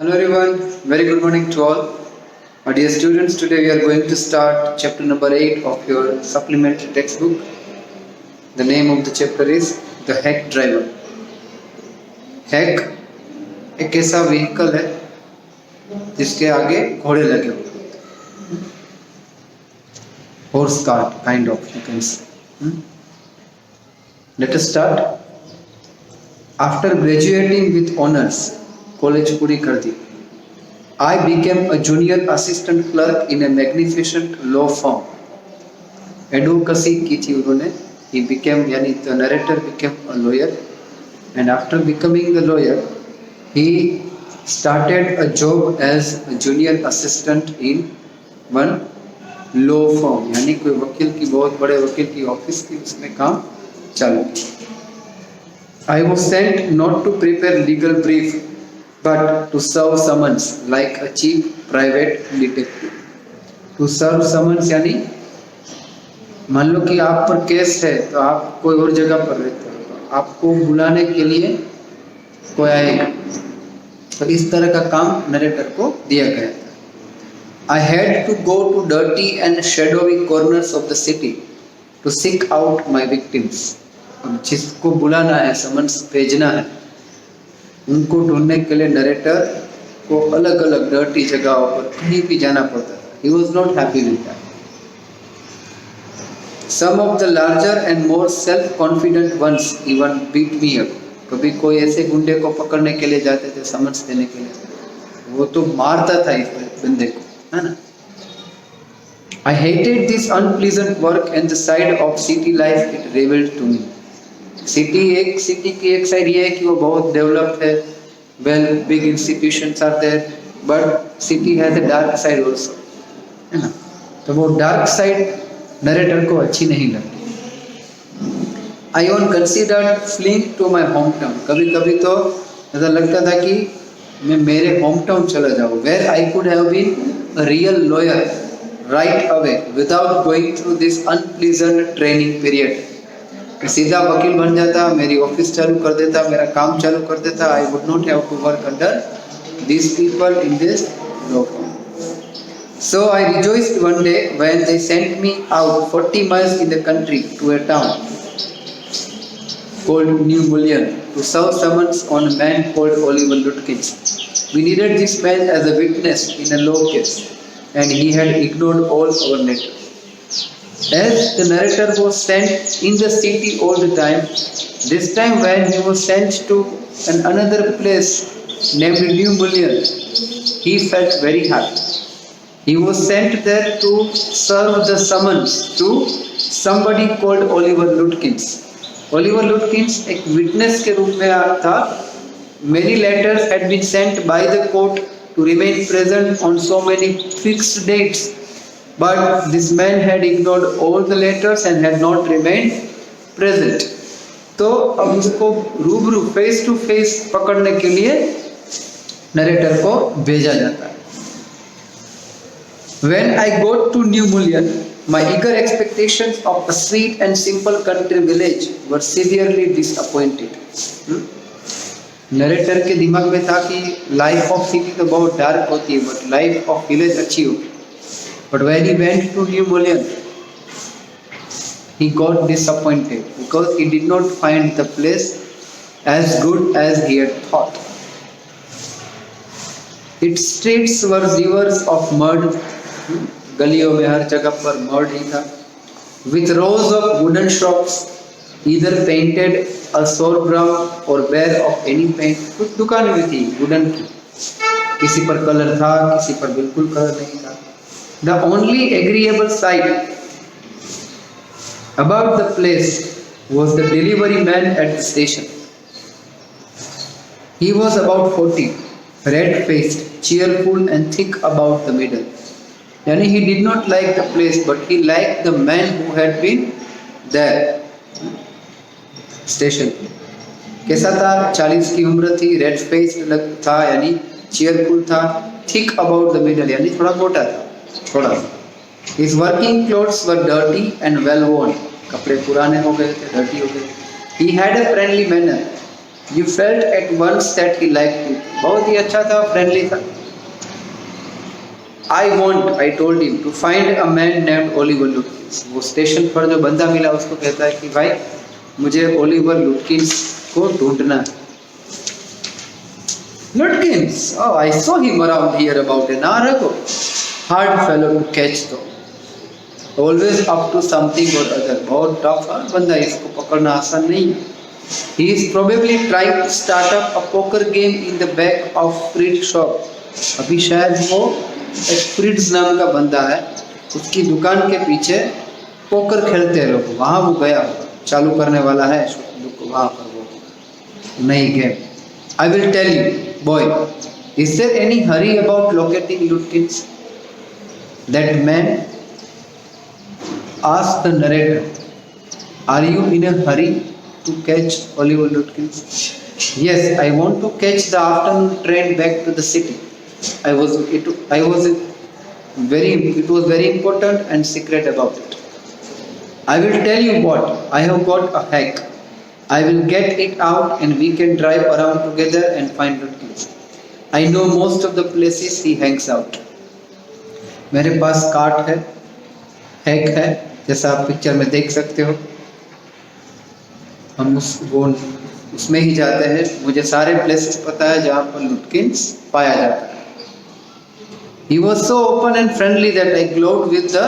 Hello everyone, very good morning to all. My dear students, today we are going to start chapter number 8 of your supplementary textbook. The name of the chapter is The Hack Driver. Hack एक ऐसा vehicle है जिसके आगे घोड़े लगे हुए हैं. Horse cart kind of, you can say. Let us start. After graduating with honors, college पूरी कर दी, I became a junior assistant clerk in a magnificent law firm. Advocacy की थी उन्होंने. He became, यानी the narrator became a lawyer, and after becoming the lawyer, he started a job as a junior assistant in one law firm. यानी कोई वकील की, बहुत बड़े वकील की ऑफिस की उसमें काम चालू किया. I was sent not to prepare legal brief, but to serve summons like a chief private detective. To serve summons यानी मान लो कि आप पर केस है तो आप कोई और जगह पर रहते हो, आपको बुलाने के लिए कोई आएगा, तो इस तरह का काम नरेटर को दिया गया था. I had to go to dirty and shadowy corners of the city to seek out my victims. अब जिसको बुलाना है, समन्स भेजना है, उनको ढूंढने के लिए नरेटर को अलग अलग डर्टी जगहों पर कहीं भी जाना पड़ता था. He was not happy with that. Some of the larger and more self-confident ones even beat me up. कभी कोई ऐसे गुंडे को पकड़ने के लिए जाते थे, समझ देने के लिए, वो तो मारता था इस बंदे को, है ना. I hated this unpleasant work and the side of city life it revealed to me. City की एक साइड ये है कि वो बहुत डेवलप्ड है, well big institutions are there, but city has a dark side also, है ना. तो वो डार्क साइड नरेटर को अच्छी नहीं लगती. I on considered fleeing to my home town. कभी कभी तो ऐसा लगता था कि मैं मेरे होम टाउन चला जाऊँ, where I could have been a real lawyer right away without going through this unpleasant training period. सीधा वकील बन जाता, मेरी ऑफिस चालू कर देता, मेरा काम चालू कर देता. I would not have to work under these people in this law firm. So I rejoiced one day when they sent me out 40 miles in the country to a town called New Mullion to serve summons on a man called Oliver Lutkins. We needed this man as a witness in a law case, and he had ignored all our letters. As the narrator was sent in the city all the time, this time when he was sent to another place named New Mullion, he felt very happy. He was sent there to serve the summons to somebody called Oliver Lutkins. Oliver Lutkins एक witness के रूप में था. Many letters had been sent by the court to remain present on so many fixed dates, but this man had ignored all the letters and had not remained present. तो अब उसको रूबरू face to face पकड़ने के लिए narrator को भेजा जाता है. When I got to New Mullion, my eager expectations of a sweet and simple country village were severely disappointed. Narrator के दिमाग में था कि लाइफ ऑफ सिटी तो बहुत डार्क होती है, बट लाइफ ऑफ विलेज अच्छी होती. But when he went to New Mullion, he got disappointed because he did not find the place as good as he had thought. Its streets were rivers of mud. गलियों में हर जगह पर mud ही था. With rows of wooden shops, either painted a sore brown or bare of any paint. कुछ दुकानें भी थी wooden की, किसी पर कलर था, किसी पर बिल्कुल कलर नहीं था. The only agreeable sight about the place was the delivery man at the station. He was about 40, red-faced, cheerful and thick about the middle. Yani he did not like the place, but he liked the man who had been there. Station. कैसा था? 40 की उम्र थी, red-faced था यानी cheerful था, thick about the middle यानी थोड़ा मोटा था, थोड़ा. His working clothes were dirty and well worn. कपड़े पुराने हो गए थे, dirty हो गए. He had a friendly manner. You felt at once that he liked you. बहुत ही अच्छा था, friendly था. I told him, to find a man named Oliver Lutkins. वो स्टेशन पर जो बंदा मिला उसको कहता है कि भाई मुझे ओलिवर लुटकिंस को ढूंढना है. Lutkins, oh, I saw him around here about an hour ago. Hard fellow to catch though. Always up to something or other. बहुत tough बंदा, इसको पकड़ना आसान नहीं. He is probably trying to start up a poker game in the back of Fritz shop. अभी शायद वो एक फ्रिट्ज नाम का बंदा है, उसकी दुकान के पीछे पोकर खेलते हैं लोग, वहाँ वो गया चालू करने वाला है वहाँ पर वो नई game. I will tell you, boy. Is there any hurry about locating Lutkins? That man asked the narrator. Are you in a hurry to catch Oliver Lutkins? Yes, I want to catch the afternoon train back to the city. It was very important and secret about it. I will tell you what, I have got a hack. I will get it out and we can drive around together and find Lutkins. I know most of the places he hangs out. मेरे पास cart है, hack है, जैसा आप picture में देख सकते हो. हम उसमें ही जाते हैं. मुझे सारे प्लेसेस पता है जहाँ पर लुटकिंस पाया जाता है. He was so open and friendly that I glowed with the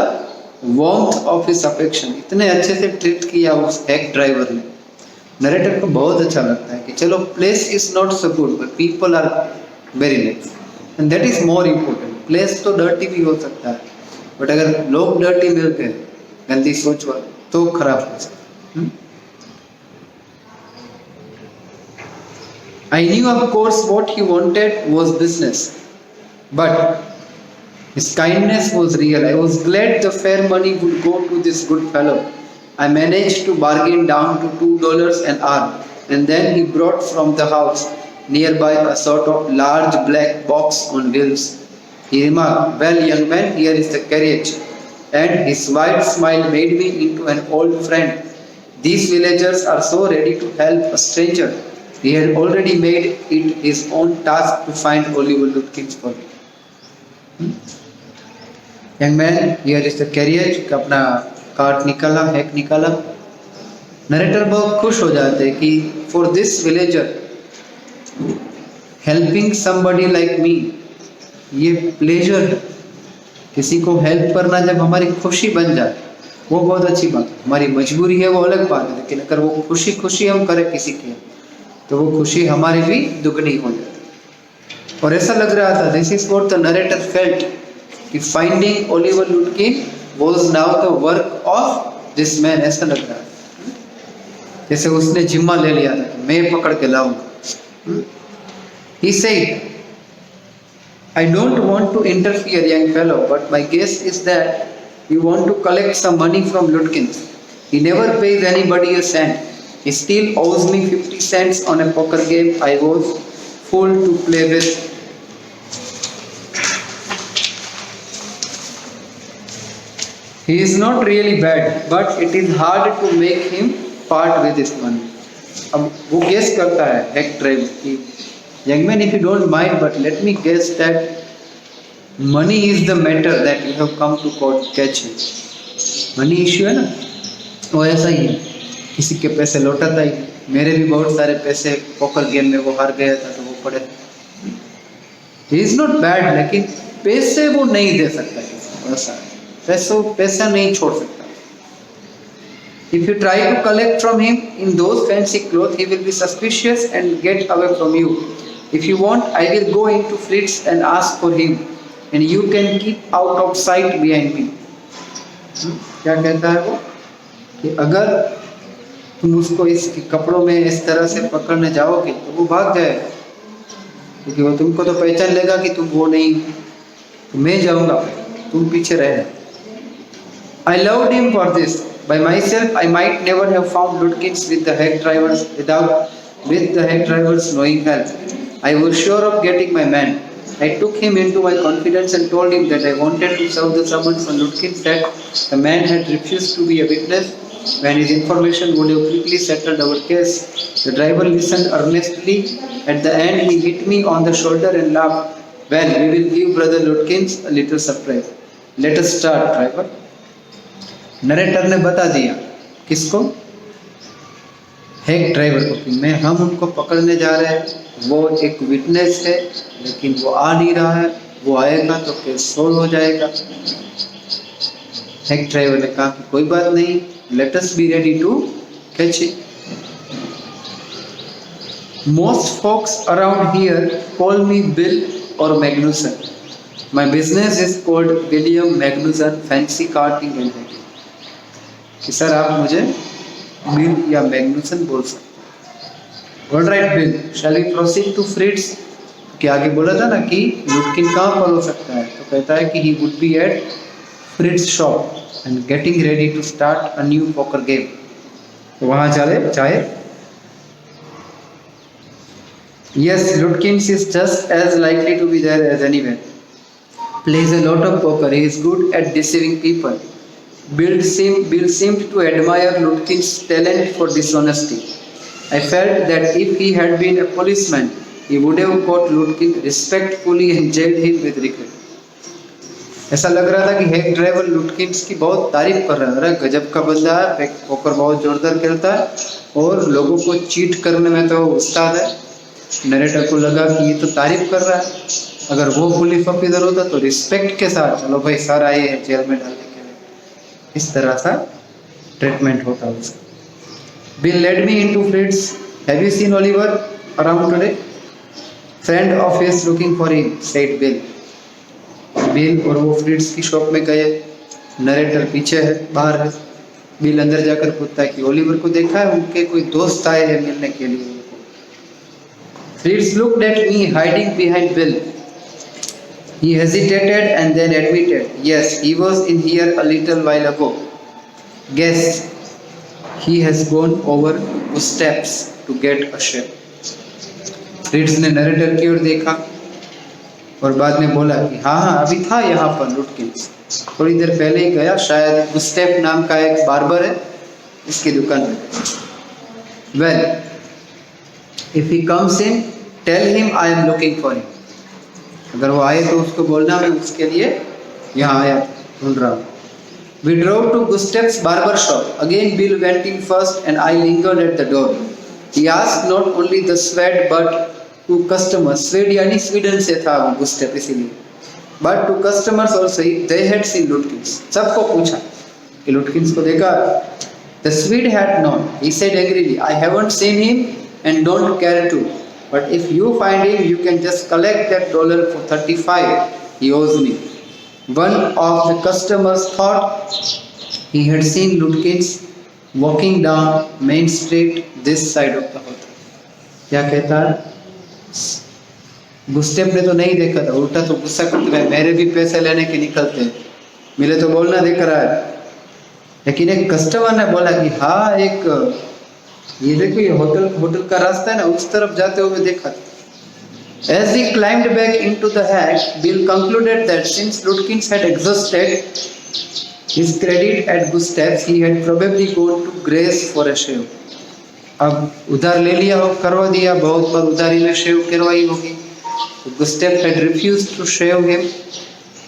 warmth of his affection. इतने अच्छे से ट्रीट किया उस हैक ड्राइवर ने. नरेटर को बहुत अच्छा लगता है कि चलो place is not so good but people are very nice and that is more important. Place तो डर्टी भी हो सकता है बट अगर लोग डर्टी मिलते हैं गंदी सोच वाले तो खराब हो सकता है. I knew of course what he wanted was business, but his kindness was real. I was glad the fair money would go to this good fellow. I managed to bargain down to $2 an hour, and then he brought from the house nearby a sort of large black box on wheels. He remarked, "Well, young man, here is the carriage," and his wide smile made me into an old friend. These villagers are so ready to help a stranger. He had already made it his own task to find Oliver Lutkins for me. Young man, here is the carriage. अपना cart निकाला, hack निकाला. Narrator बहुत खुश हो जाते हैं कि for this villager helping somebody like me, ये प्लेजर है. किसी को हेल्प करना जब हमारी खुशी बन जाए वो बहुत अच्छी बात है. हमारी मजबूरी है वो अलग बात है, लेकिन अगर वो खुशी खुशी हम करें किसी की तो वो खुशी हमारी भी दुगनी हो जाती. और ऐसा लग रहा था, this is what the narrator felt, कि finding Oliver Lutkin was now the work of this man. ऐसा लग रहा है जैसे उसने जिम्मा ले लिया था, मैं पकड़ के लाऊंगा. He said, I don't want to interfere, young fellow, but my guess is that you want to collect some money from Lutkins. He never pays anybody a cent. He still owes me 50 cents on a poker game I was full to play with. He is not really bad, but it is hard to make him part with his money. अब वो guess करता है hack drive की, young man, if you don't mind, but let me guess that money is the matter that you have come to catch him. Money issue है ना, वो ऐसा ही है, किसी के पैसे लौटाता ही. मेरे भी बहुत सारे पैसे पोकर गेम में वो हार गया था तो वो पड़े. He is not bad, लेकिन पैसे वो नहीं दे सकता किसी को, ऐसा पैसा नहीं छोड़ सकता. If you try to collect from him in those fancy clothes, he will be suspicious and get away from you. If you want, I will go into Fritz and ask for him, and you can keep out of sight behind me. क्या कहता है वो, कि अगर तुम उसको इस कपड़ों में इस तरह से पकड़ने जाओगे तो वो भाग जाएगा, क्योंकि वो तुमको तो पहचान लेगा कि तुम वो नहीं, तो मैं जाऊंगा, तुम पीछे रहना. I loved him for this. By myself, I might never have found Lutkins with the hack drivers knowing help. I was sure of getting my man. I took him into my confidence and told him that I wanted to serve the summons on Lutkins, that the man had refused to be a witness When his information would have quickly settled our case, the driver listened earnestly. At the end, he hit me on the shoulder and laughed. Well, we will give Brother Lutkins a little surprise. Let us start, driver. Narrator ने बता दिया किसको, हेक driver को, कि मैं हम उनको पकड़ने जा रहे हैं, वो एक विटनेस है लेकिन वो आ नहीं रहा है, वो आएगा तो केस सोल्व हो जाएगा। हेक ड्राइवर ने कहा कि कोई बात नहीं, let us be ready to catch it. Most folks around here call me Bill or Magnuson. My business is called William Magnuson fancy carting and hacking. कि सर आप मुझे बिल या मैग्नुसन बोल सकते हैं। Alright Bill, shall we proceed to Fritz? कि आगे बोला था ना कि लुटकिन कहाँ पर हो सकता है, तो कहता है कि he would be at Fritz's shop and getting ready to start a new poker game. तो वहाँ चले चाहे। Yes, Lutkins is just as likely to be there as anywhere. Plays a lot of poker. He is good at deceiving people. Bill seemed to admire Lutkin's talent for dishonesty. I felt that if he had been a policeman, he would have caught Lutkin respectfully and jailed him with regret. ऐसा लग रहा था कि हेक driver लुटकिंस की बहुत तारीफ कर रहा है। अरे गजब का बंदा है, पोकर बहुत जोरदार खेलता है और लोगों को चीट करने में तो उस्ताद है। नरेटर को लगा कि ये तो तारीफ कर रहा है, अगर वो पुलिस ऑफिसर होता तो रिस्पेक्ट के साथ, चलो भाई सर आए हैं जेल में डालने के लिए, इस तरह सा ट्रीटमेंट होता उसका। Bill led me into फ्रिट्स। Have you seen Oliver around today? Friend of his looking for him, said bill. Bill और वो फ्रिट्स की शॉप में गए। नरेटर पीछे है, बाहर है। बिल अंदर जाकर पूछता है कि ओलिवर को देखा है, उनके कोई दोस्त आए हैं मिलने के लिए। फ्रिट्स looked at me hiding behind Bill. He hesitated and then admitted, yes, he was in here a little while ago. Guess he has gone over the steps to get a shave. फ्रिट्स ने narrator की ओर देखा और बाद में बोला कि हाँ अभी था यहाँ पर लुटकिंस, थोड़ी देर पहले ही गया, शायद गुस्टेप नाम का एक बार्बर है, इसकी दुकान पे। Well, if he comes in, tell him I am looking for him. अगर वो आए तो उसको बोलना मैं उसके लिए यहाँ आया, ढूंढ रहा हूँ। We drove to Gustav's barber shop. Again Bill went in first and I lingered at the door. He asked not only the Swede but to customers. Swede यानी स्वीडन से था वो गुस्टेप, इसीलिए। But to customers also they had seen Lutkins. सबको पूछा कि लुटकिंस को देखा? The Swede had not. He said angrily, I haven't seen him and don't care to. But if you find him, you can just collect that $for 35 he owes me. One of the customers thought he had seen Lutkins walking down Main Street this side of the hotel. क्या कहता है? गुस्टेप ने तो नहीं देखा था, उल्टा तो गुस्सा करते हुए मेरे भी पैसे लेने के निकलते हैं, मिले तो बोलना देख रहा है। लेकिन एक कस्टमर ने बोला कि हाँ एक ये देखो ये होटल का रास्ता है ना, उस तरफ जाते हुए देखा। As he climbed back into the hack, Bill concluded that since Lutkins had exhausted his credit at Gustav's, he had probably gone to Grace for a shave. अब उधार ले लिया हो, करवा दिया, बहुत बार उधारी में शेव करवाई होगी। तो Gustav had refused to shave him,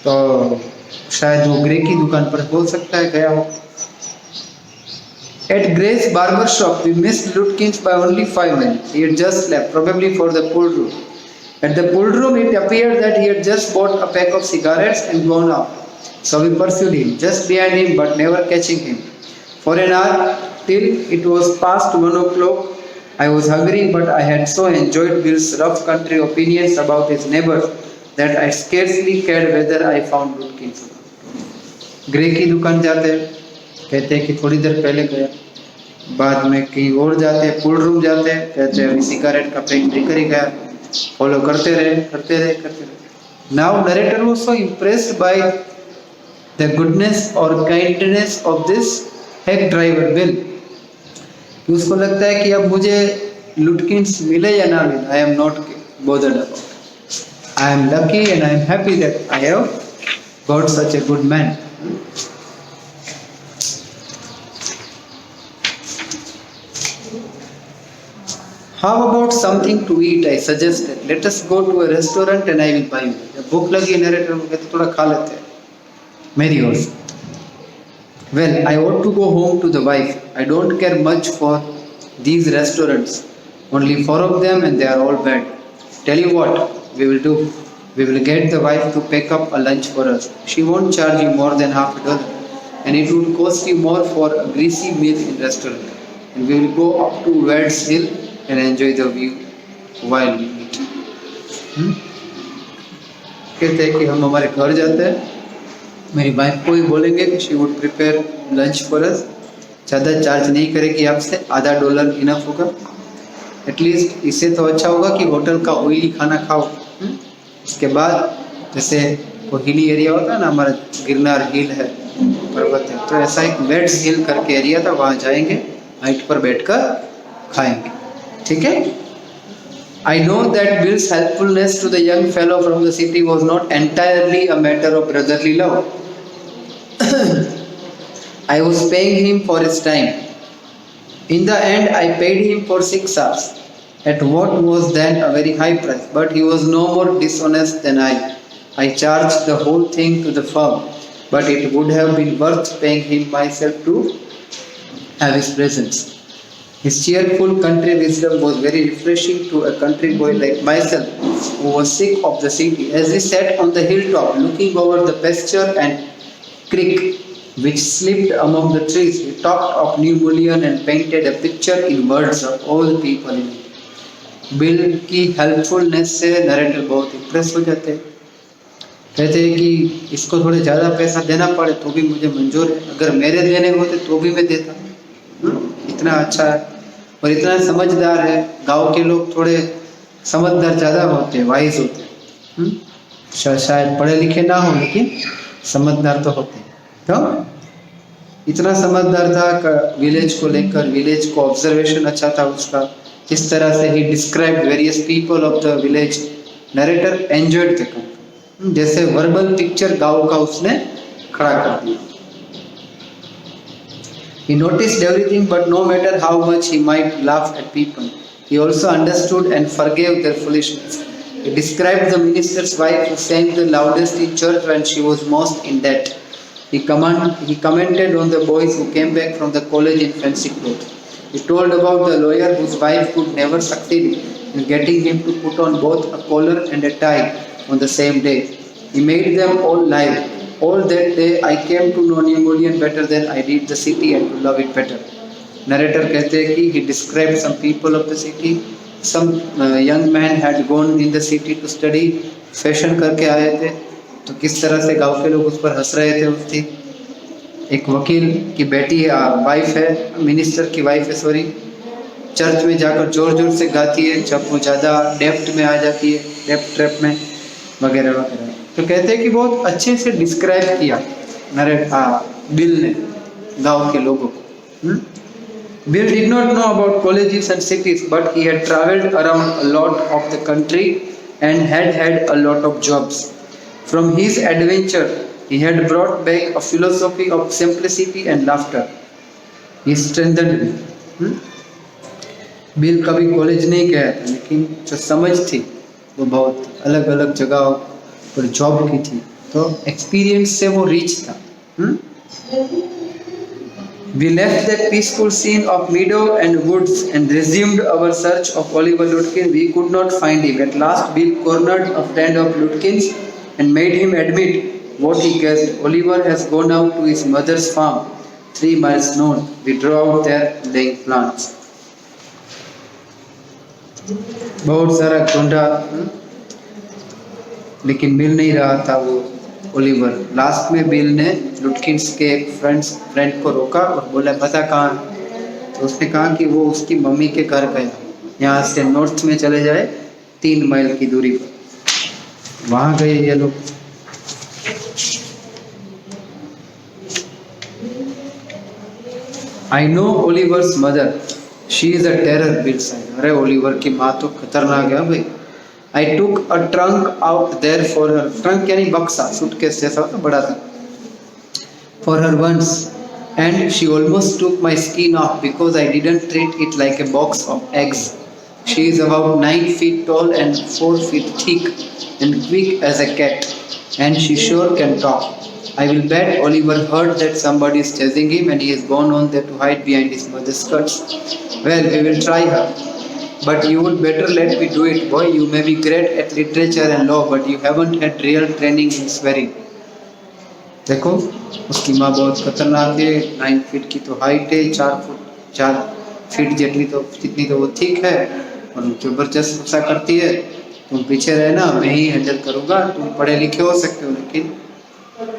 तो शायद वो ग्रे की दुकान पर बोल सकता है गया हो। At Gray's barber shop, we missed Lutkins by only 5 minutes. He had just left, probably for the pool room. At the pool room, it appeared that he had just bought a pack of cigarettes and gone out. So we pursued him, just behind him, but never catching him. For an hour, till it was past 1 o'clock, I was hungry, but I had so enjoyed Bill's rough country opinions about his neighbors that I scarcely cared whether I found Lutkins. Gray की दुकान जाते कहते हैं कि थोड़ी देर पहले गया, बाद में कहीं और जाते, पूल रूम जाते, कहते हैं अभी सिगरेट का पैक लेकर ही गया, फॉलो करते रहे। Now narrator was so impressed by the goodness और kindness of this hack driver Bill कि उसको लगता है कि अब मुझे लुटकिंस मिले या ना मिले, I am not bothered about, I am lucky and I am happy that I have got such a good man. How about something to eat? I suggested. Let us go to a restaurant and I will buy you. जब भूख लगी narrator को कहते थोड़ा खा लेते हैं. मेरी ओर से. Well, I ought to go home to the wife. I don't care much for these restaurants. Only 4 of them and they are all bad. Tell you what we will do. We will get the wife to pick up a lunch for us. She won't charge you more than $50. And it would cost you more for a greasy meal in restaurant. And we will go up to Ward's Hill and enjoy the view while we eat. कहते हैं कि हम हमारे घर जाते हैं, मेरी wife को ही बोलेंगे कि she would prepare lunch for us, ज़्यादा चार्ज नहीं करेगी आपसे, $50 इनफ होगा. एटलीस्ट इससे तो अच्छा होगा कि होटल का ऑयली खाना खाओ. उसके बाद जैसे वो हिली एरिया होता है ना, हमारा गिरनार हिल है, पर्वत है, तो ऐसा एक वेट्स हिल करके एरिया था, वहाँ जाएंगे, हाइट पर बैठकर खाएंगे. ठीक है. I know that Bill's helpfulness to the young fellow from the city was not entirely a matter of brotherly love. I was paying him for his time. In the end, I paid him for 6 hours at what was then a very high price, but he was no more dishonest than I. I charged the whole thing to the firm, but it would have been worth paying him myself to have his presence. His cheerful country wisdom was very refreshing to a country boy like myself who was sick of the city. As we sat on the hilltop looking over the pasture and creek which slipped among the trees, we talked of New Mullion and painted a picture in words of all the people in it. Bill की helpfulness से narrator बहुत impress हो जाते हैं. कहते हैं कि इसको थोड़े ज़्यादा पैसा देना पड़े तो भी मुझे मंजूर है, अगर मेरे देने होते तो भी मैं देता. इतना अच्छा है और इतना समझदार है. गांव के लोग थोड़े समझदार ज़्यादा होते हैं, वाइज होते हैं. शायद पढ़े लिखे ना हो लेकिन समझदार तो होते हैं. तो इतना समझदार था विलेज को लेकर, विलेज को ऑब्जर्वेशन अच्छा था उसका. इस तरह से ही describe various people of the village. Narrator enjoyed the company. जैसे वर्बल पिक्चर गांव का उसने खड़ा कर दिया. He noticed everything, but no matter how much he might laugh at people, he also understood and forgave their foolishness. He described the minister's wife who sang the loudest in church when she was most in debt. He commented on the boys who came back from the college in fancy clothes. He told about the lawyer whose wife could never succeed in getting him to put on both a collar and a tie on the same day. He made them all live. All that day I came to know New Mullion better than I did the city and to love it better. Narrator कहते हैं कि he described some people of the city. Some young man had gone in the city to study. Fashion करके आए थे, तो किस तरह से गांव के लोग उस पर हंस रहे थे. उसकी एक वकील की बेटी वाइफ है, मिनिस्टर की वाइफ है सॉरी, चर्च में जाकर जोर जोर से गाती है जब वो ज़्यादा डेप्थ में आ जाती है, डेप्थ ट्रैप में वगैरह वगैरह. तो कहते हैं कि बहुत अच्छे से डिस्क्राइब किया बिल ने गांव के लोगों को. Bill did not know about colleges and cities, but he had traveled around a lot of the country and had a lot of jobs. From his adventure, he had brought back a philosophy of simplicity and laughter. He strengthened me. Bill कभी college नहीं गया था, लेकिन जो समझ थी वो बहुत अलग अलग जगह पर जॉब की थी, तो एक्सपीरियंस से वो रिच था. We left that peaceful scene of meadow and woods and resumed our search of Oliver Lutkin. We could not find him. At last, Bill cornered a friend of Lutkin's and made him admit what he guessed. Oliver has gone out to his mother's farm, 3 miles north. We drove out there laying plants. बहुत सारा ढूंढा, लेकिन मिल नहीं रहा था वो Oliver. Last में bill ने लुटकिंस के एक फ्रेंड को रोका और बोला बता कहाँ. तो उसने कहा कि वो उसकी मम्मी के घर गया, यहाँ से नॉर्थ में चले जाए 3 माइल की दूरी पर. वहाँ गए ये लोग. I know Oliver's mother, she is a terror. Bill side, अरे ओलिवर की माँ तो खतरनाक है भाई. I took a trunk out there for her. Trunk यानी बक्सा, सूटकेस जैसा होता बड़ा सा. For her once, and she almost took my skin off because I didn't treat it like a box of eggs. She is about 9 feet tall and 4 feet thick and quick as a cat, and she sure can talk. I will bet Oliver heard that somebody is chasing him and he has gone on there to hide behind his mother's skirts. Well, we will try her. But you would better let me do it, boy. You may be great at literature and law, but you haven't had real training in swearing. देखो उसकी माँ बहुत खतरनाक है, 9 feet की तो height है, 4 feet जितनी तो वो ठीक है, और जबरदस्त गुस्सा करती है। तुम पीछे रहना, मैं ही हैंडल करूँगा। तुम पढ़े लिखे हो सकते हो, लेकिन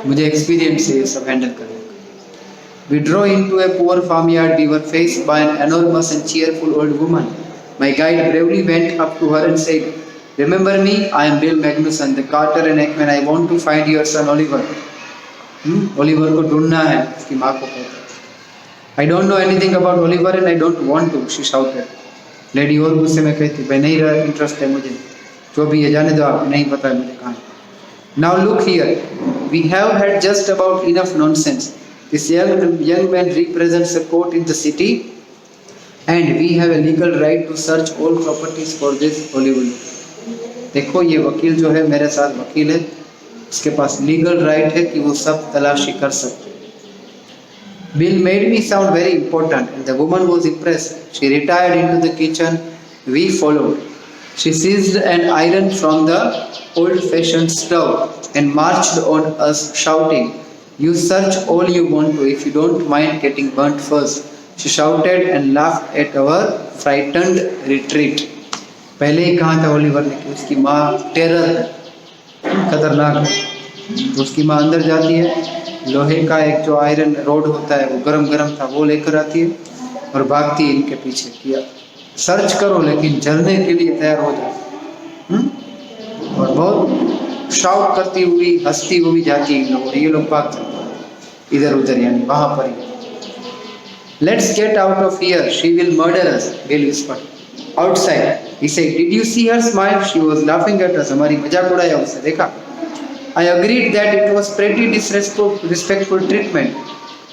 मुझे एक्सपीरियंस है ये सब हैंडल करने का। We drove into a poor farmyard. We were faced by an enormous and cheerful old woman. My guide bravely went up to her and said, "Remember me? I am Bill Magnuson, the carter in Ekman. I want to find your son Oliver." Oliver को ढूंढना है, उसकी माँ को कहता। I don't know anything about Oliver and I don't want to, she shouted. Lady और गुस्से में कहती, भाई नहीं रहा इंटरेस्ट है मुझे, जो भी है जाने दो, आप नहीं पता है मुझे कहाँ है। Now look here, we have had just about enough nonsense. This young man represents a court in the city and we have a legal right to search all properties for this Oliver. देखो ये वकील जो है मेरे साथ वकील है, उसके पास लीगल राइट है कि वो सब तलाशी कर सकते। Bill made me sound very important and the woman was impressed. She retired into the kitchen. We followed. She seized an iron from the old-fashioned stove and marched on us shouting, "You search all you want to if you don't mind getting burnt first." She shouted and laughed at our frightened retreat. पहले ही कहा था Oliver ने कि उसकी माँ terror है, खतरनाक है। तो उसकी माँ अंदर जाती है, लोहे का एक जो आयरन रोड होता है वो गरम था, वो लेकर आती है और भागती है इनके पीछे किया सर्च करो लेकिन जलने के लिए तैयार हो जाए। और बहुत शाउट करती हुई हंसती हुई जाती है, ये लोग भाग जाते हैं इधर उधर, यानी वहां पर ही। Let's get out of here, she will murder us, Bill whispered. Outside, he said, "Did you see her smile? She was laughing at us." हमारी मजाक उड़ाया उसने, देखा? I agreed that it was pretty disrespectful treatment.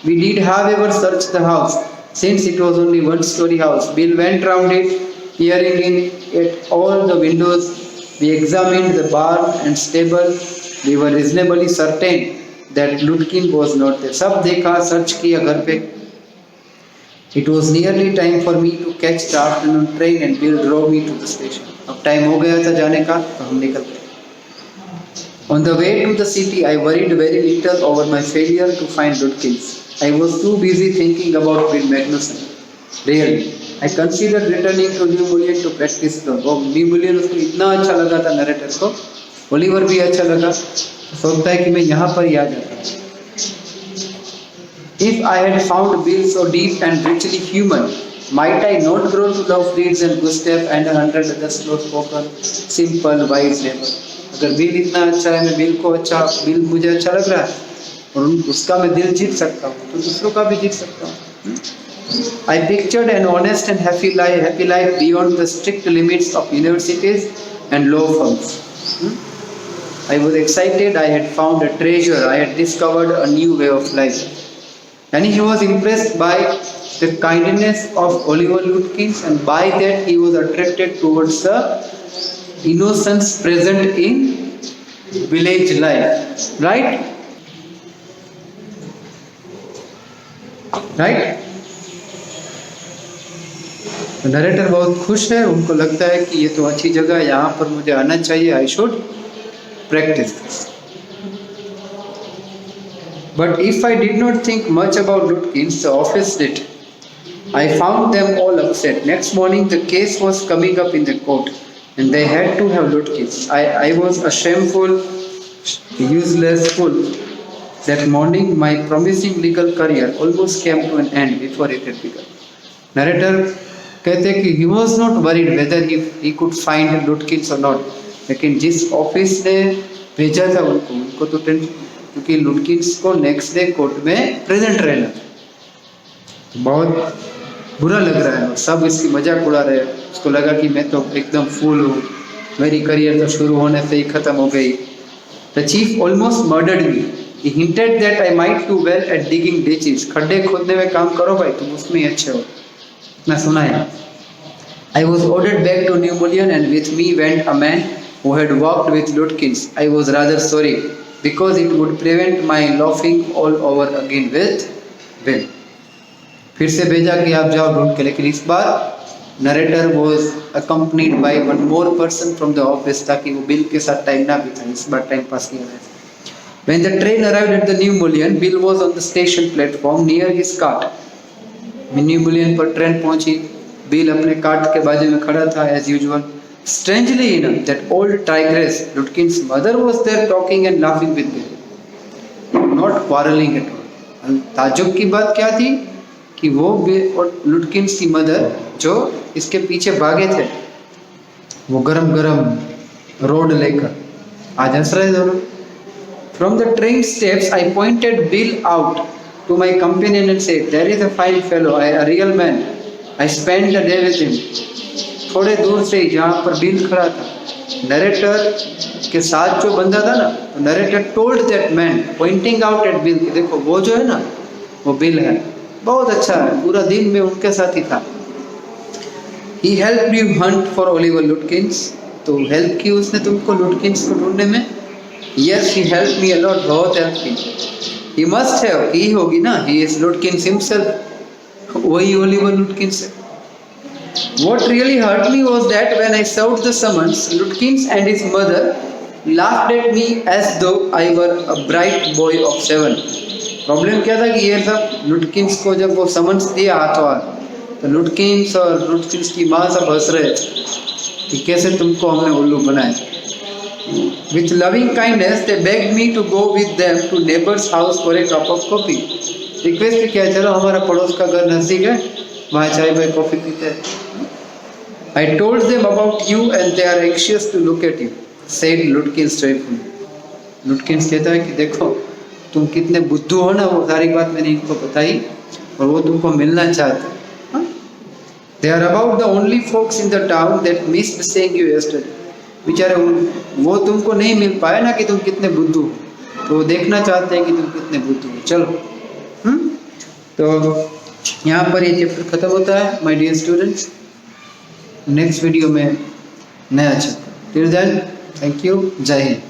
We did, however, search the house, since it was only one-story house. Bill went round it, peering in at all the windows. We examined the barn and stable. We were reasonably certain that Lutkin was not there. सब देखा, search किया घर पे। It was nearly time for me to catch the afternoon train and Bill drove me to the station. अब time हो गया था जाने का, तो हम निकल गए। On the way to the city, I worried very little over my failure to find Lutkins. I was too busy thinking about Bill Magnuson. Really, I considered returning to New Mullion to practice law. वो new मुलियन उसको इतना अच्छा लगा था narrator को, Oliver भी अच्छा लगा, सोचता है कि मैं यहाँ पर ही आ जाता। If I had found Bill so deep and richly human, might I not grow to love Fritz and Gustav and 100 other slow-spoken, simple, wise neighbors? अगर बिल इतना अच्छा है, मैं बिल मुझे अच्छा लग रहा है और उसका मैं दिल जीत सकता हूँ, तो दूसरों का भी जीत सकता हूँ। I pictured an honest and happy life beyond the strict limits of universities and law firms. I was excited. I had found a treasure. I had discovered a new way of life. And he was impressed by the kindness of Oliver Lutkins, and by that he was attracted towards the innocence present in village life. Right? तो narrator बहुत खुश है, उनको लगता है कि ये तो अच्छी जगह है, यहाँ पर मुझे आना चाहिए, I should practice this. But if I did not think much about Lutkins, the office did. I found them all upset. Next morning, the case was coming up in the court, and they had to have Lutkins. I was a shameful, useless fool. That morning, my promising legal career almost came to an end before it had begun. Narrator कहते कि he was not worried whether he could find Lutkins or not. लेकिन जिस office ने भेजा था उनको तो tension, क्योंकि लुटकिंस को नेक्स्ट डे कोर्ट में प्रेजेंट रहना था, तो बहुत बुरा लग रहा है और सब इसकी मजाक उड़ा रहे हैं। उसको लगा कि मैं तो एकदम फूल हूँ, मेरी करियर तो शुरू होने से ही खत्म हो गई। The chief almost murdered me. He hinted that I might do well at digging ditches. खड्डे खोदने में काम करो भाई, तुम उसमें अच्छे हो, इतना सुना है। I was ordered back to New Mullion, and with me went a man who had walked with Lutkins. I was rather sorry because it would prevent my laughing all over again with Bill. फिर से भेजा कि आप जाओ ढूंढ के, लेकिन इस बार narrator was accompanied by one more person from the office ताकि वो बिल के साथ टाइम ना बिताए, इस बार टाइम पास किया जाए. When the train arrived at the New Mullion, Bill was on the station platform near his cart. New मुलियन पर ट्रेन पहुंची. बिल अपने कार्ट के बाजू में खड़ा था as usual. Strangely enough, that old tigress, Lutkin's mother, was there talking and laughing with Bill, not quarreling at all. ताज्जुब की बात क्या थी कि वो और लुटकिंस की मदर जो इसके पीछे भागे थे, वो गरम गरम रोड लेकर आज हंस रहे दोनों. From the train steps, I pointed Bill out to my companion and said, "There is a fine fellow, a real man. I spent the day with him." थोड़े दूर से जहाँ पर बिल खड़ा था, नरेटर के साथ जो बंदा था ना, तो narrator told that man pointing out at bill, देखो वो जो है ना वो बिल है, बहुत अच्छा है, पूरा दिन में उनके साथ ही था. He helped you hunt for Oliver Lutkins, तो हेल्प की उसने तुमको लुटकिंस को ढूंढने में. Yes, he helped me a lot, बहुत हेल्प की. He must have, ही होगी ना, he is Lutkins himself, वही ओलिवर लुटकिंस है. What really hurt me was that when I served the summons, Lutkins and his mother laughed at me as though I were a bright boy of 7. Problem क्या था कि ये सब लुटकिंस को जब वो समन्स दिया हाथों हाथ, तो लुटकिंस और लुटकिंस की माँ सब हंस रहे कि कैसे तुमको हमने उल्लू बनाया. With loving kindness, they begged me to go with them to neighbor's house for a cup of coffee. Request किया, चलो हमारा पड़ोस का घर नजदीक है, वहाँ चाय भाई कॉफी पीते हैं. I told them about you and they are anxious to look at you, said Lutkins joyfully. Lutkins कहता है कि देखो तुम कितने बुद्धू हो ना, वो सारी बात मैंने इनको बताई और वो तुमको मिलना चाहते हैं. They are about the only folks in the town that missed seeing you yesterday. बेचारे वो तुमको नहीं मिल पाए ना कि तुम कितने बुद्धू हो, तो वो देखना चाहते हैं कि तुम कितने बुद्धू हो. चलो तो यहाँ पर ये चैप्टर खत्म होता है my dear students. Next video में नया chapter. Till then thank you, जय हिंद.